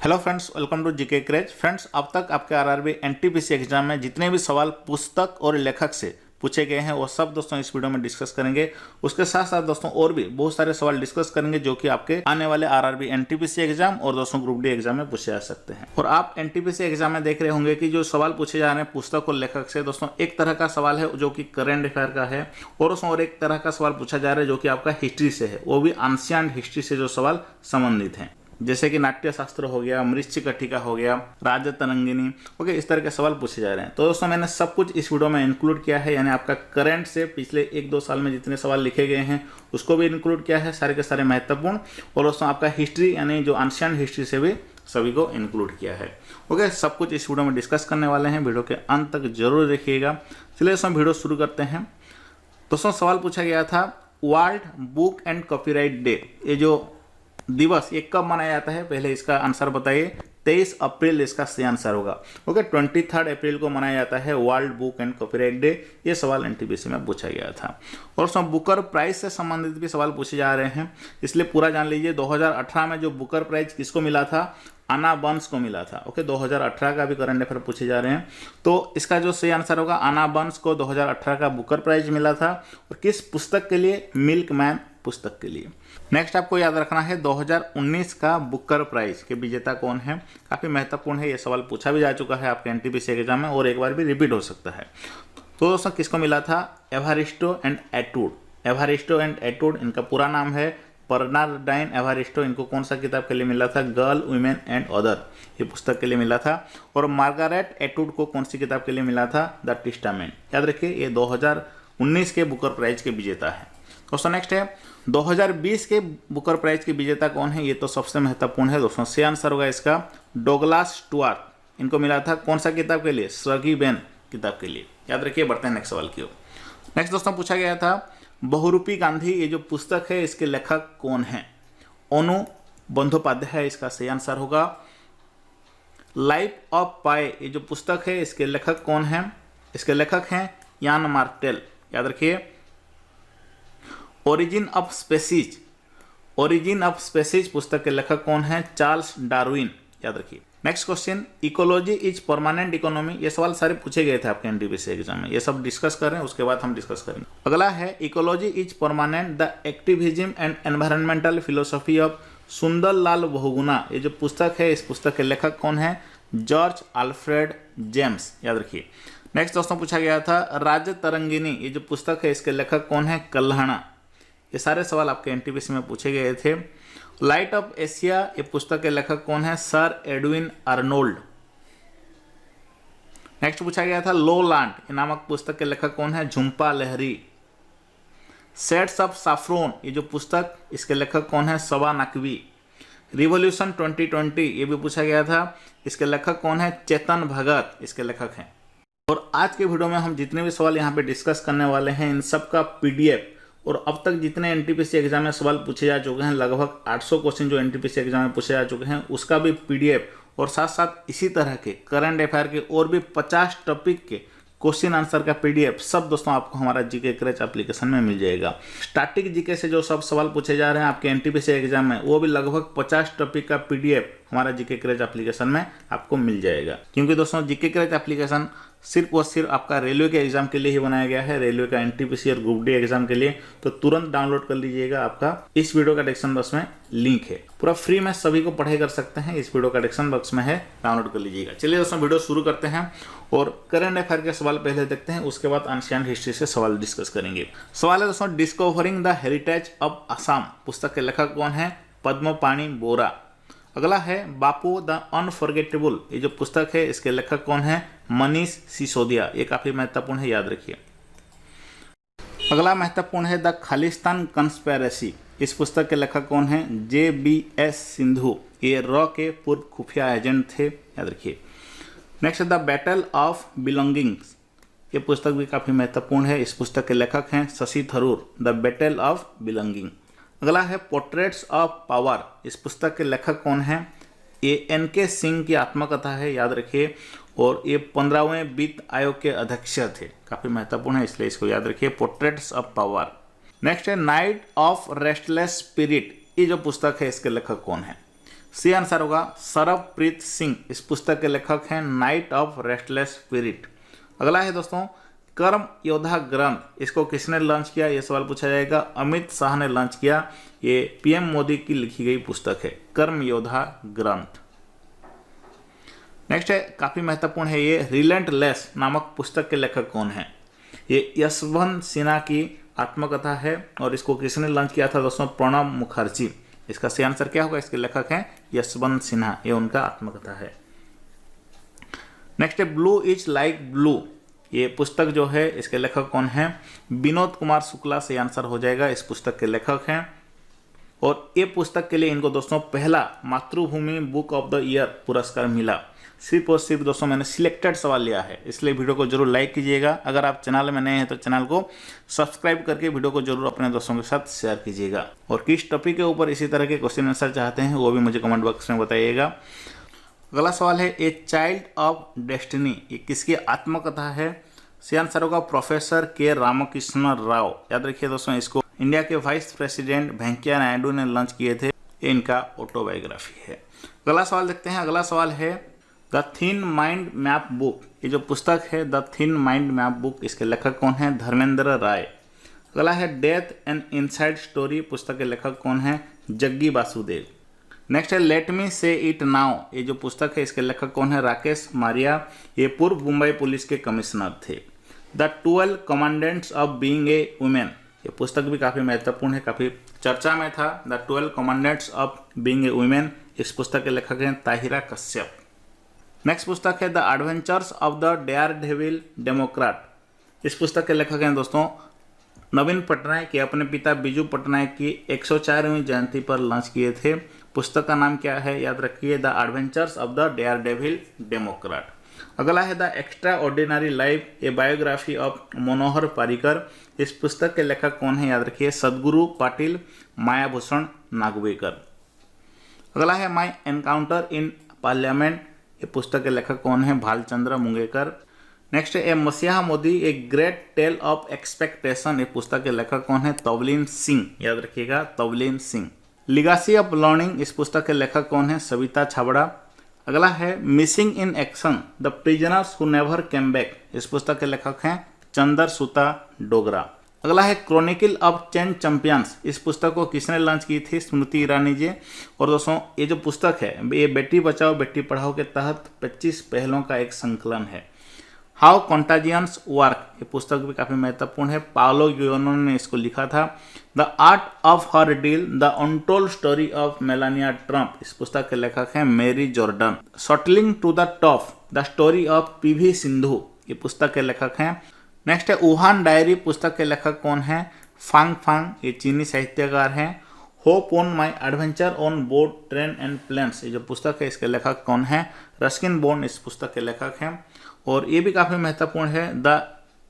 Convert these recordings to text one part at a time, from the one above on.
Hello friends, welcome to GK craze. Friends, अब तक आपके आरआरबी एनटीपीसी एग्जाम में जितने भी सवाल पुस्तक और लेखक से पूछे गए हैं वो सब दोस्तों इस वीडियो में डिस्कस करेंगे। उसके साथ साथ दोस्तों और भी बहुत सारे सवाल डिस्कस करेंगे जो कि आपके आने वाले आरआरबी एनटीपीसी एग्जाम और दोस्तों ग्रुप डी एग्जाम में पूछे जा सकते हैं। और आप एनटीपीसी एग्जाम में देख रहे होंगे कि जो सवाल पूछे जा रहे हैं पुस्तक और लेखक से, दोस्तों एक तरह का सवाल है जो कि करंट अफेयर का है और दोस्तों और एक तरह का सवाल पूछा जा रहा है जो कि आपका हिस्ट्री से है, वो भी एंशिएंट हिस्ट्री से जो सवाल संबंधित हैं, जैसे कि नाट्य शास्त्र हो गया, मृच्छकटिका हो गया, राजतरंगिनी, ओके, इस तरह के सवाल पूछे जा रहे हैं। तो दोस्तों मैंने सब कुछ इस वीडियो में इंक्लूड किया है, यानी आपका करंट से पिछले 1-2 साल में जितने सवाल लिखे गए हैं उसको भी इंक्लूड किया है, सारे के सारे महत्वपूर्ण, और दोस्तों आपका हिस्ट्री यानी जो एंशिएंट हिस्ट्री से भी सभी को इंक्लूड किया है। ओके, सब कुछ इस वीडियो में डिस्कस करने वाले हैं, वीडियो के अंत तक जरूर देखिएगा। चलिए दोस्तों वीडियो शुरू करते हैं। दोस्तों सवाल पूछा गया था world book and copyright day, ये जो दिवस ये कब मनाया जाता है, पहले इसका आंसर बताइए। 23 अप्रैल इसका सही आंसर होगा। ओके, 23 अप्रैल को मनाया जाता है world book and copyright day. ये सवाल एनटीपीसी में पूछा गया था। और उसमें बुकर प्राइज से संबंधित भी सवाल पूछे जा रहे हैं, इसलिए पूरा जान लीजिए। 2018 में जो बुकर प्राइज किसको मिला था, आना बर्न्स को मिला था। ओके, 2018 का भी करंट अफेयर पूछे जा रहे हैं, तो इसका जो सही आंसर होगा, आना बर्न्स को 2018 का बुकर प्राइज मिला था। और किस पुस्तक के लिए, मिल्कमैन पुस्तक के लिए। नेक्स्ट आपको याद रखना है 2019 का बुकर प्राइज के विजेता कौन है, काफी महत्वपूर्ण है, ये सवाल पूछा भी जा चुका है आपके एनटीपीसी एग्जाम में और एक बार भी रिपीट हो सकता है। तो दोस्तों किसको मिला था, Evaristo and Atwood. Evaristo and Atwood इनका पूरा नाम है, बर्नार्डाइन एवारिस्टो। इनको कौन सा किताब के लिए मिला था, गर्ल वुमेन एंड अदर, ये पुस्तक के लिए मिला था। और मार्गारेट एटवुड को कौन सी किताब के लिए मिला था, द टेस्टामेंट। याद रखिए ये 2019 के बुकर प्राइज के विजेता है। दोस्तों नेक्स्ट है 2020 के बुकर प्राइज के विजेता कौन है, ये तो सबसे महत्वपूर्ण है दोस्तों। सही आंसर होगा इसका डोगलास स्टुअर्ट। इनको मिला था कौन सा किताब के लिए, स्रगी बेन किताब के लिए। याद रखिए, बढ़ते हैं नेक्स्ट सवाल की ओर। नेक्स्ट दोस्तों पूछा गया था बहुरूपी गांधी, ये जो पुस्तक है इसके लेखक कौन है, ओनू बंदोपाध्याय इसका सही आंसर होगा। लाइफ ऑफ पाई, ये जो पुस्तक है इसके लेखक कौन है, इसके लेखक हैं यान मार्टेल। याद रखिए। Origin of species, origin of species पुस्तक के लेखक कौन है, चार्ल्स डार्विन। याद रखिए। Next question, ecology is permanent economy. ये सवाल सारे पूछे गए थे आपके एनटीपीसी एग्जाम में, ये सब डिस्कस कर रहे हैं, उसके बाद हम डिस्कस करेंगे। अगला है ecology is permanent the activism and environmental philosophy of Sunderlal Bahuguna. ये जो पुस्तक है इस पुस्तक के लेखक कौन है, जॉर्ज अल्फ्रेड जेम्स। याद रखिए। नेक्स्ट दोस्तों पूछा गया था राजतरंगिनी, ये जो पुस्तक है इसके लेखक कौन है, कल्हणा। ये सारे सवाल आपके एनटीपीसी में पूछे गए थे। लाइट ऑफ एशिया, ये पुस्तक के लेखक कौन है, सर एडविन आर्नोल्ड। नेक्स्ट पूछा गया था लो लैंड, ये नामक पुस्तक के लेखक कौन है, झुम्पा लहरी। सेट्स ऑफ सैफ्रोन, ये जो पुस्तक इसके लेखक कौन है, सबा नकवी। रिवॉल्यूशन 2020, ये भी पूछा गया था, इसके लेखक कौन है, चेतन भगत इसके लेखक हैं। और आज के वीडियो में हम जितने भी सवाल यहाँ पे डिस्कस करने वाले हैं इन सब का पीडीएफ, और अब तक जितने एनटीपीसी एग्जाम में सवाल पूछे जा चुके हैं, लगभग 800 क्वेश्चन जो एनटीपीसी एग्जाम में पूछे जा चुके हैं, उसका भी पीडीएफ, और साथ साथ इसी तरह के करंट अफेयर के और भी 50 टॉपिक के क्वेश्चन आंसर का पीडीएफ सब दोस्तों आपको हमारा जीके क्रेज एप्लीकेशन में मिल जाएगा। स्टैटिक जीके से जो सब सवाल पूछे जा रहे हैं आपके एनटीपीसी एग्जाम में, वो भी लगभग 50 टॉपिक का पीडीएफ हमारा जीके क्रेज एप्लीकेशन में आपको मिल जाएगा। क्योंकि दोस्तों जीके क्रेज एप्लीकेशन सिर्फ और सिर्फ आपका रेलवे के एग्जाम के लिए ही बनाया गया है, रेलवे का एनटीपीसी और ग्रुप डी एग्जाम के लिए। तो तुरंत डाउनलोड कर लीजिएगा, आपका इस वीडियो का डिस्क्रिप्शन बॉक्स में लिंक है, पूरा फ्री में सभी को पढ़ाई कर सकते हैं, इस वीडियो का डिस्क्रिप्शन बॉक्स में है, डाउनलोड कर लीजिएगा। चलिए दोस्तों वीडियो शुरू करते हैं और करंट अफेयर के सवाल पहले देखते हैं, उसके बाद एंशिएंट हिस्ट्री से सवाल डिस्कस करेंगे। सवाल है दोस्तों discovering the heritage of Assam, पुस्तक के लेखक कौन है, पद्मपाणि बोरा। अगला है बापू द अनफॉरगेटेबल, ये जो पुस्तक है इसके लेखक कौन है, मनीष सिसोदिया। ये काफी महत्वपूर्ण है, याद रखिए। अगला महत्वपूर्ण है द खालिस्तान कंस्पिरेसी, इस पुस्तक के लेखक कौन है, JBS सिंधु। ये रॉ के पूर्व खुफिया एजेंट थे, याद रखिए। Next the battle of belongings, ये पुस्तक भी काफी महत्वपूर्ण है, इस पुस्तक के लेखक हैं Shashi Tharoor, the battle of belonging. अगला है पोर्ट्रेट्स ऑफ पावर, इस पुस्तक के लेखक कौन है, NK सिंह की आत्मकथा है, याद रखिए। और ये 15वें वित्त आयोग के अध्यक्ष थे, काफी महत्वपूर्ण है, इसलिए इसको याद रखिए, पोर्ट्रेट्स ऑफ पावर। नेक्स्ट है नाइट ऑफ रेस्टलेस स्पिरिट, ये जो पुस्तक है इसके लेखक कौन है, सी आंसर होगा सरबप्रीत सिंह। इस पुस्तक के लेखक हैं नाइट ऑफ रेस्टलेस स्पिरिट। अगला है दोस्तों कर्म योद्धा ग्रंथ, इसको किसने लॉन्च किया, ये सवाल पूछा जाएगा। अमित शाह ने लॉन्च किया। ये पीएम मोदी की लिखी गई पुस्तक है कर्म योद्धा ग्रंथ। नेक्स्ट है काफी महत्वपूर्ण है ये, रिलेंटलेस नामक पुस्तक के लेखक कौन है। ये यशवंत सिन्हा की आत्मकथा है और इसको किसने लॉन्च किया था दोस्तों, प्रणब मुखर्जी। इसका सही आंसर क्या होगा, इसके लेखक हैं यशवंत सिन्हा, ये उनका आत्मकथा है। नेक्स्ट है ब्लू इज लाइक ब्लू, ये पुस्तक जो है इसके लेखक कौन है, विनोद कुमार शुक्ला से आंसर हो जाएगा। इस पुस्तक के लेखक हैं और ये पुस्तक के लिए इनको दोस्तों पहला मातृभूमि बुक ऑफ द ईयर पुरस्कार मिला। सिर्फ और सिर्फ दोस्तों मैंने सिलेक्टेड सवाल लिया है, इसलिए वीडियो को जरूर लाइक कीजिएगा। अगर आप चैनल में नए हैं तो चैनल को सब्सक्राइब करके वीडियो को जरूर अपने दोस्तों के साथ शेयर कीजिएगा। और किस टॉपिक के ऊपर इसी तरह के क्वेश्चन आंसर चाहते हैं वो भी मुझे कमेंट बॉक्स में बताइएगा। अगला सवाल है ए चाइल्ड ऑफ डेस्टिनी, ये किसकी आत्मकथा है। सही आंसर होगा प्रोफेसर के रामकृष्ण राव। याद रखिए दोस्तों, इसको इंडिया के वाइस प्रेसिडेंट वेंकैया नायडू ने लॉन्च किए थे। ये इनका ऑटोबायोग्राफी है। अगला सवाल देखते हैं। अगला सवाल है the thin mind map book, ये जो पुस्तक है the thin mind map book, इसके लेखक कौन है, धर्मेंद्र राय। अगला है डेथ एंड इनसाइड स्टोरी, पुस्तक के लेखक कौन है, जग्गी वासुदेव। नेक्स्ट है लेट मी से इट नाउ, ये जो पुस्तक है इसके लेखक कौन है, राकेश मारिया। ये पूर्व मुंबई पुलिस के कमिश्नर थे। The 12 commandants of being a women, ये पुस्तक भी काफ़ी महत्वपूर्ण है, काफ़ी चर्चा में था। The 12 commandants of being a women, इस पुस्तक के लेखक हैं ताहिरा कश्यप। नेक्स्ट पुस्तक है the adventures of the daredevil democrat, इस पुस्तक के लेखक हैं दोस्तों नवीन पटनायक। ये अपने पिता बिजू पटनायक की 104वीं जयंती पर लॉन्च किए थे। पुस्तक का नाम क्या है, याद रखिए the adventures of the daredevil democrat. अगला है the extraordinary life, a biography of Manohar Parrikar, इस पुस्तक के लेखक कौन है, याद रखिए सदगुरु पाटिल मायाभूषण नागवेकर। अगला है माई एनकाउंटर इन पार्लियामेंट, ये पुस्तक के लेखक कौन है, भालचंद्र मुंगेकर। नेक्स्ट है ए मसीहा Modi a great tale of expectation, ये पुस्तक के लेखक कौन है, तवलीन सिंह। याद रखिएगा तवलीन सिंह। लिगासी ऑफ लर्निंग, इस पुस्तक के लेखक कौन है, सविता छाबड़ा। अगला है missing in action the prisoners who never came back, इस पुस्तक के लेखक हैं चंदर सुता डोगरा। अगला है क्रॉनिकल ऑफ चेन चैंपियंस, इस पुस्तक को किसने लॉन्च की थी, स्मृति ईरानी जी। और दोस्तों ये जो पुस्तक है ये बेटी बचाओ बेटी पढ़ाओ के तहत 25 पहलों का एक संकलन है। हाउ कॉन्टाजियंस वर्क, ये पुस्तक भी काफ़ी महत्वपूर्ण है, पाओलो गियोनो ने इसको लिखा था। The art of her deal the untold story of Melania Trump, इस पुस्तक के लेखक हैं Mary Jordan. Shuttling to the top the story of PV Sindhu, ये पुस्तक के लेखक हैं। नेक्स्ट है वुहान डायरी, पुस्तक के लेखक कौन है, फांग फांग, ये चीनी साहित्यकार हैं। Hope on my adventure on board train and planes, ये जो पुस्तक है इसके लेखक कौन है, रस्किन बॉन्ड, इस पुस्तक के लेखक हैं। और ये भी काफ़ी महत्वपूर्ण है द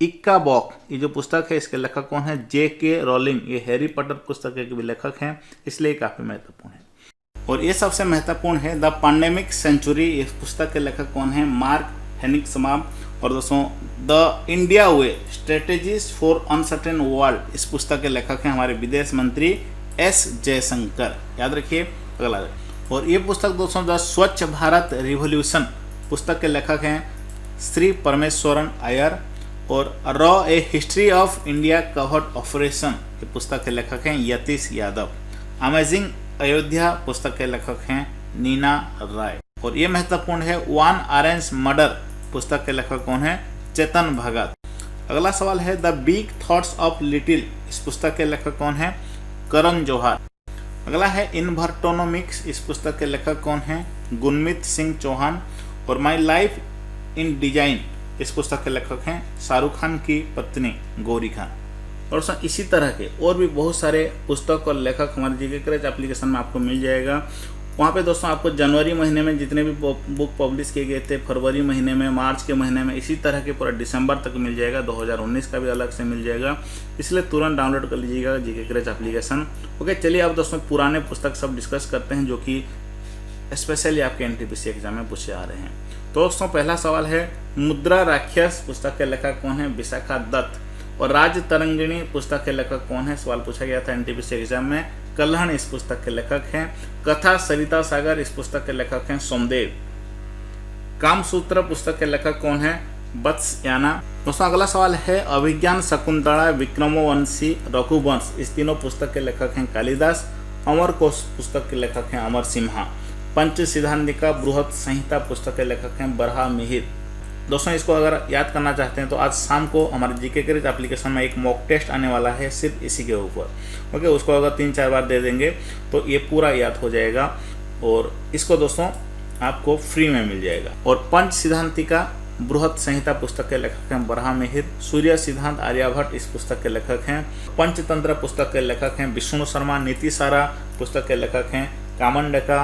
इक्का बॉक, ये जो पुस्तक है इसके लेखक कौन है, जे.के. रोलिंग, ये हैरी पॉटर पुस्तक के भी लेखक हैं, इसलिए काफ़ी महत्वपूर्ण है। और ये सबसे महत्वपूर्ण है द पैंडेमिक सेंचुरी, इस पुस्तक के लेखक कौन है, मार्क हेनिक समाब। और दोस्तों the India way strategies for uncertain world, इस पुस्तक के लेखक हैं हमारे विदेश मंत्री एस जयशंकर। याद रखिए। अगला और ये पुस्तक दोस्तों द स्वच्छ भारत रिवॉल्यूशन, पुस्तक के लेखक हैं श्री परमेश्वरन अय्यर। और raw A history of India covert operation, ये पुस्तक के लेखक हैं यतीश यादव। अमेजिंग अयोध्या, पुस्तक के लेखक हैं नीना राय। और ये महत्वपूर्ण है वन ऑरेंज मर्डर, पुस्तक के लेखक कौन है, चेतन भगत। अगला सवाल है the big thoughts of little, इस पुस्तक के लेखक कौन है, करण जौहर। अगला है इन्वर्टोनोमिक्स, इस पुस्तक के लेखक कौन है, गुरमीत सिंह चौहान। और माई लाइफ इन डिजाइन, इस पुस्तक के लेखक हैं शाहरुख खान की पत्नी गौरी खान। और इसी तरह के और भी बहुत सारे पुस्तक और लेखक हमारे जीके क्रच एप्लीकेशन में आपको मिल जाएगा। वहाँ पे दोस्तों आपको जनवरी महीने में जितने भी बुक पब्लिश किए गए थे, फरवरी महीने में, मार्च के महीने में, इसी तरह के पूरा दिसंबर तक मिल जाएगा। 2019 का भी अलग से मिल जाएगा, इसलिए तुरंत डाउनलोड कर लीजिएगा जीके क्रच एप्लीकेशन। ओके, चलिए अब दोस्तों पुराने पुस्तक सब डिस्कस करते हैं जो कि स्पेशली आपके एनटीपीसी एग्जाम में पूछे आ रहे हैं। तो दोस्तों पहला सवाल है मुद्रा राक्षस, पुस्तक के लेखक कौन है, विशाखा दत्त। और राज तरंगिणी, पुस्तक के लेखक कौन है, सवाल पूछा गया था एनटीपीसी एग्जाम में, कल्हण इस पुस्तक के लेखक हैं। कथा सरिता सागर इस पुस्तक के लेखक हैं सोमदेव। कामसूत्र पुस्तक के लेखक कौन है? वत्सयाना। दोस्तों अगला सवाल है अभिज्ञान शकुंतला, विक्रमोवंशी, रघुवंश इस तीनों पुस्तक के लेखक हैं कालिदास। अमरकोश पुस्तक के लेखक हैं अमर सिम्हा। पंच सिद्धांतिका बृहत संहिता पुस्तक के लेखक हैं बरहा मिहिर। दोस्तों इसको अगर याद करना चाहते हैं तो आज शाम को हमारे जीके क्विज एप्लीकेशन में एक मॉक टेस्ट आने वाला है सिर्फ इसी के ऊपर। ओके, उसको अगर 3-4 बार दे देंगे तो ये पूरा याद हो जाएगा और इसको दोस्तों आपको फ्री में मिल जाएगा। और पंच सिद्धांतिका बृहत संहिता पुस्तक के लेखक हैं बरहा मिहिर। सूर्य सिद्धांत आर्यभट्ट इस पुस्तक के लेखक हैं। पंचतंत्र पुस्तक के लेखक हैं विष्णु शर्मा। नीतिसारा पुस्तक के लेखक हैं कामंडका।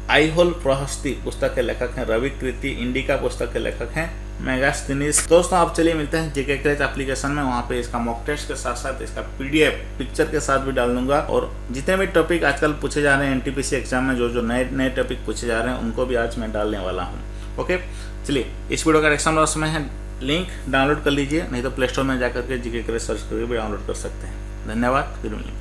आईहोल प्रहस्ती पुस्तक के लेखक हैं रवि कृति। इंडिका पुस्तक के लेखक हैं मेगास्थनीज। दोस्तों आप चलिए मिलते हैं जीके क्विज एप्लीकेशन में, वहाँ पे इसका मॉक टेस्ट के साथ साथ इसका पीडीएफ पिक्चर के साथ भी डाल दूंगा। और जितने भी टॉपिक आजकल पूछे जा रहे हैं एनटीपीसी एग्जाम में, जो नए टॉपिक पूछे जा रहे हैं उनको भी आज मैं डालने वाला हूँ। ओके, चलिए इस वीडियो का डिस्क्रिप्शन बॉक्स में है लिंक, डाउनलोड कर लीजिए, नहीं तो प्ले स्टोर में जाकर के जीके क्विज सर्च करके भी डाउनलोड कर सकते हैं। धन्यवाद, फिर मिलेंगे।